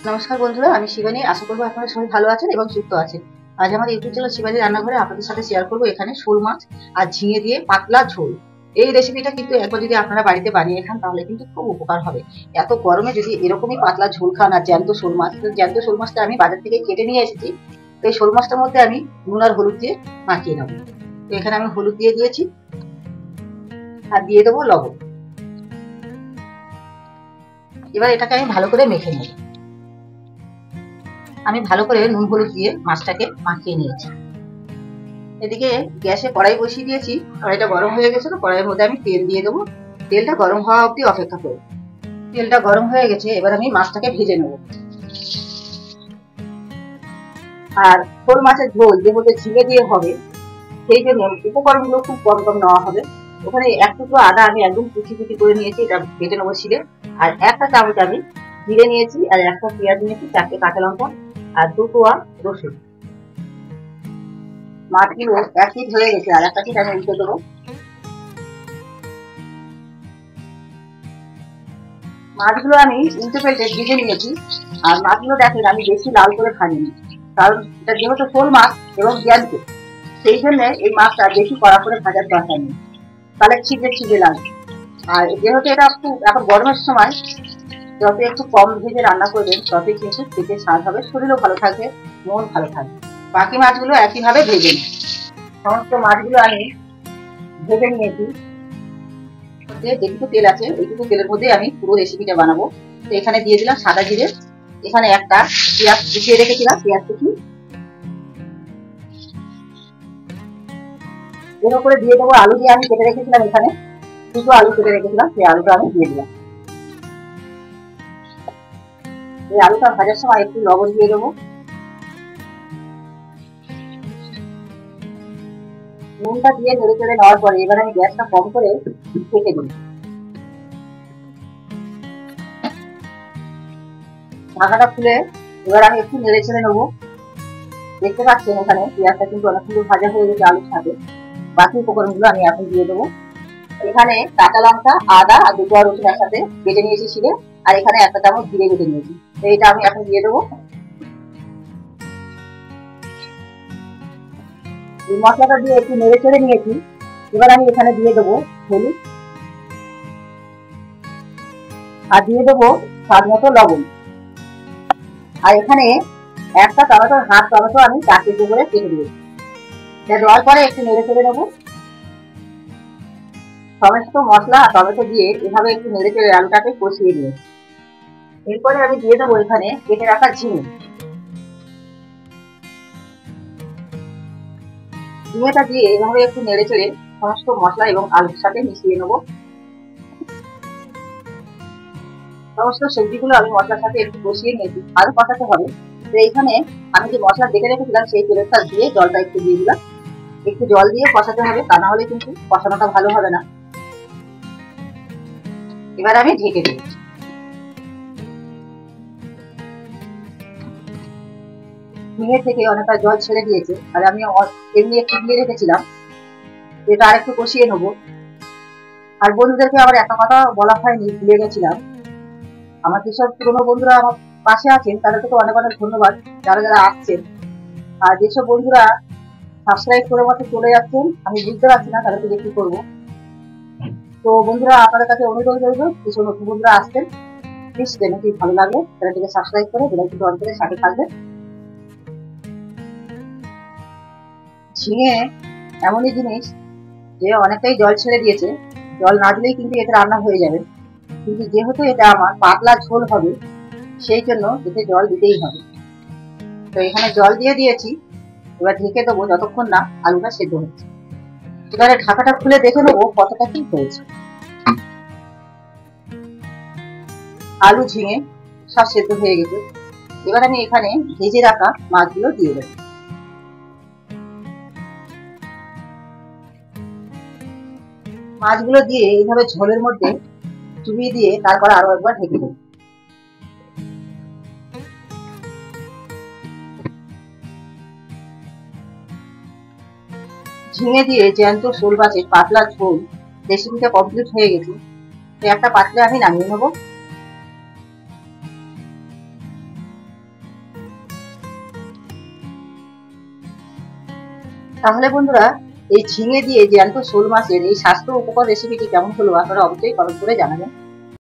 নমস্কার বন্ধুরা, আমি শিবানী। আশা করবো আপনারা সবাই ভালো আছেন এবং সুস্থ আছেন। আজ আমার ইউটিউব চ্যানেল শিবানী রান্নাঘরে আপনাদের সাথে শেয়ার করবো এখানে শোল মাছ আর ঝিঙে দিয়ে পাতলা ঝোল। এই রেসিপিটা কিন্তু একবার যদি আপনারা বাড়িতে বানিয়ে খান তাহলে কিন্তু খুব উপকার হবে। এত গরমে যদি এরকমই পাতলা ঝোল খান আর জ্যান্ত শোল মাছ, জ্যান্ত শোল মাছটা আমি বাজার থেকে কেটে নিয়ে এসেছি। তো এই শোল মাছটার মধ্যে আমি নুন আর হলুদ দিয়ে মাখিয়ে নেবো। তো এখানে আমি হলুদ দিয়ে দিয়েছি আর দিয়ে দেবো লবণ। এবার এটাকে আমি ভালো করে মেখে নেব। আমি ভালো করে নুন হলুদ দিয়ে মাছটাকে মাখিয়ে নিয়েছি। এদিকে গ্যাসে কড়াই বসিয়ে দিয়েছি। কড়াইটা গরম হয়ে গেছে, তো কড়াইয়ের মধ্যে আমি তেল দিয়ে দেবো। তেলটা গরম হওয়া অবধি অপেক্ষা করব। তেলটা গরম হয়ে গেছে, এবার আমি মাছটাকে ভেজে নেব। আর শোল মাছের ঝোল যেহেতু ঝিঙে দিয়ে হবে, সেই জন্য উপকরণগুলো খুব কম কম নেওয়া হবে। ওখানে এক টুকরো আদা আমি একদম কুচি কুচি করে নিয়েছি, এটা বেটে নেবো ছিলে। আর একটা চামচ আমি জিরে নিয়েছি, আর একটা পেঁয়াজ নিয়েছি, 4টে কাঁচা লঙ্কা, আর 2 কোয়া রসুন। মাছগুলো এক পিঠ হয়ে গেছে, আর একটা পিঠ আমি উল্টে দেবো। মাছগুলো আমি উল্টে পাল্টে ভেজে নিয়েছি। আর মাছগুলো দেখেন আমি বেশি লাল করে ভাজিনি, কারণ এটা যেহেতু শোল মাছ এবং জ্যান্ত, সেই জন্য এই মাছটা বেশি কড়া করে ভাজার দরকার নেই, তাহলে ছিটে ছিটে লাগবে। আর যেহেতু এটা খুব এখন গরমের সময়, যত একটু কম ভেজে রান্না করবেন ততই কিন্তু খেতে স্বাদ হবে, শরীরও ভালো থাকবে, মন ভালো থাকবে। বাকি মাছগুলো একইভাবে ভেজে নিই। সমস্ত মাছগুলো আমি ভেজে নিয়েছি। যেটুকু তেল আছে এইটুকু তেলের মধ্যে আমি পুরো রেসিপিটা বানাবো। তো এখানে দিয়ে দিলাম সাদা জিরে, এখানে একটা পেঁয়াজ কুচিয়ে রেখেছিলাম, পেঁয়াজ কুচি এর উপরে দিয়ে দেবো। আলু দিয়ে আমি কেটে রেখেছিলাম, এখানে 2টো আলু কেটে রেখেছিলাম, সেই আলুটা আমি দিয়ে দিলাম। এই আলুটা ভাজার সময় একটু লবণ দিয়ে দেবো। নুনটা দিয়ে নেড়ে চেড়ে নেওয়ার পরে এবার আমি গ্যাসটা কম করে ঢেকে দিই। ঢাকাটা খুলে এবার আমি একটু নেড়ে চেড়ে নেবো। দেখতে পাচ্ছেন এখানে পেঁয়াজটা কিন্তু অনেক সুন্দর ভাজা হয়ে গেছে আলুর সাথে। বাকি উপকরণগুলো আমি এখন দিয়ে দেবো। এখানে কাঁচা লঙ্কা, আদা আর 2 কোয়া রসুন একসাথে বেটে নিয়েছি ছিলে, আর এখানে একটা চামচ জিরে বেটে নিয়েছি। তো এটা আমি এখন দিয়ে দেবো। এই মশলাটা দিয়ে একটু নেড়ে চেড়ে নিয়েছি। এবার আমি এখানে দিয়ে দেবো হলুদ, আর দিয়ে দেবো স্বাদ মতো লবণ। আর এখানে একটা টমেটোর হাফ টমেটো আমি চারটে করে কেটে দিয়েছি। দেওয়ার পরে একটু নেড়ে চেড়ে নেবো। সমস্ত মশলা আর টমেটো দিয়ে এভাবে একটু নেড়ে চেড়ে আলুটাকে কষিয়ে নিয়েছি। এরপরে আমি দিয়ে দেবো এখানে কেটে রাখা ঝিঙে। ঝিঙেটা দিয়ে এভাবে একটু নেড়ে চেড়ে সমস্ত মশলা এবং আলুর সাথে মিশিয়ে নেবো। সমস্ত সবজিগুলো আমি মশলার সাথে একটু কষিয়ে নিয়েছি, আরো কষাতে হবে। তো এইখানে আমি যে মশলা বেটে রেখেছিলাম সেই তেলের দিয়ে জলটা একটু দিয়ে দিলাম। একটু জল দিয়ে কষাতে হবে, তা না হলে কিন্তু কষানোটা ভালো হবে না। এবার আমি ঢেকে দিই। ঝিঙে থেকে অনেকটা জল ছেড়ে দিয়েছে, আর আমি এমনি একটু দিয়ে রেখেছিলাম, এটা আর একটু কষিয়ে নেবো। আর বন্ধুদেরকে আবার একটা কথা বলা হয়নি, ভুলে গেছিলাম। আমার যেসব পুরোনো বন্ধুরা আমার পাশে আছেন তাদেরকে তো অনেক অনেক ধন্যবাদ, যারা যারা আসছেন। আর যেসব বন্ধুরা সাবস্ক্রাইব করে মতো চলে যাচ্ছেন, আমি বুঝতে পারছি না তাদেরকে কি করবো। তো বন্ধুরা, আপনাদের কাছে অনুরোধ করবো, যেসব নতুন বন্ধুরা আসছেন প্লিজ চ্যানেলটি ভালো লাগলে চ্যানেলটিকে সাবস্ক্রাইব করে বেলাইকনটি অন করে সাথে থাকবেন। ঝিঙে এমনই জিনিস যে অনেকটাই জল ছেড়ে দিয়েছে, জল না দিলেই কিন্তু এটা রান্না হয়ে যাবে, কিন্তু যেহেতু এটা আমার পাতলা ঝোল হবে সেই জন্য এতে জল দিতেই হবে। তো এখানে জল দিয়ে দিয়েছি, এবার ঢেকে দেবো যতক্ষণ না আলুটা সেদ্ধ হচ্ছে। এবারে ঢাকাটা খুলে দেখে নেবো কতটা কি হয়েছে। আলু ঝিঙে সব সেদ্ধ হয়ে গেছে। এবার আমি এখানে ভেজে রাখা মাছগুলো দিয়ে দেবো। মাছগুলো দিয়ে এইভাবে ঝোলের মধ্যে চুবিয়ে দিয়ে তারপর আরো একবার ঢেকে দেবো। ঝিঙে দিয়ে জ্যান্ত শোল মাছের পাতলা ঝোল রেসিপিটা কমপ্লিট হয়ে গেছে। একটা পাত্রে আমি নামিয়ে নেবো। তাহলে বন্ধুরা, এই ঝিঙে দিয়ে জ্যান্ত শোল মাছের এই স্বাস্থ্য উপকর রেসিপিটি কেমন হলো আপনারা অবশ্যই কমেন্ট করে জানাবেন।